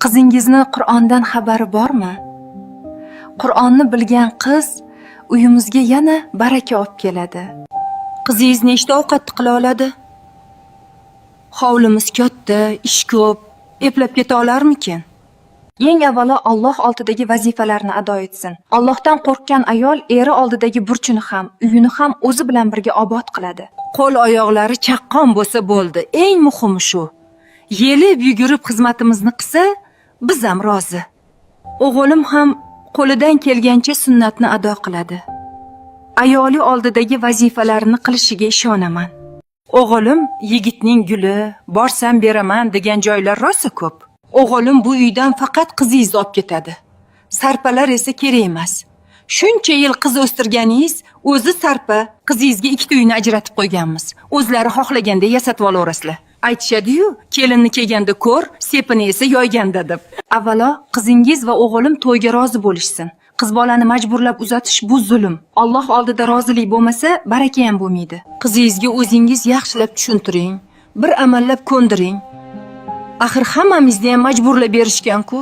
Qizingizni Qur'ondan xabari bormi? Qur'onni bilgan qiz uyimizga yana baraka olib keladi. Qizingiz nechta ovqat qila oladi? Hovlimiz katta, ish ko'p, eplab keta olarmikin? Eng avvalo Alloh oldidagi vazifalarni ado etsin. Allohdan qo'rqgan ayol eri oldidagi burchini ham, uyini ham o'zi bilan birga obod qiladi. Qo'l oyoqlari chaqqon bo'lsa bo'ldi. Eng muhimi shu. Yelib yugurib xizmatimizni qilsa, biz ham rozi. O'g'lim ham qo'lidan kelgancha sunnatni ado qiladi. Ayoli oldidagi vazifalarni qilishiga ishonaman. O'g'lim yigitning guli, borsam beraman degan joylar rosa ko'p. O'g'lim bu uydan faqat qizingizni olib ketadi. Sarpalar esa kerak emas. Shuncha yil qiz o'stirganingiz o'zi sarpa, qizingizga ikkita uyni ajratib qo'yganmiz. O'zlari xohlaganda yasatib olaverasizlar. Aytishadi-yu, kelinni kelganda ko'r, sepini esa yoyganda deb. Avvalo, qizingiz va o'g'lim to'yga rozi bo'lishsin. Qiz bolani majburlab uzatish bu zulm. Alloh oldida rozilik bo'lmasa, baraka ham bo'lmaydi. Qizingizga o'zingiz yaxshilab tushuntiring, bir amallab ko'ndiring. Axir hammamizni ham majburlab berishgan-ku.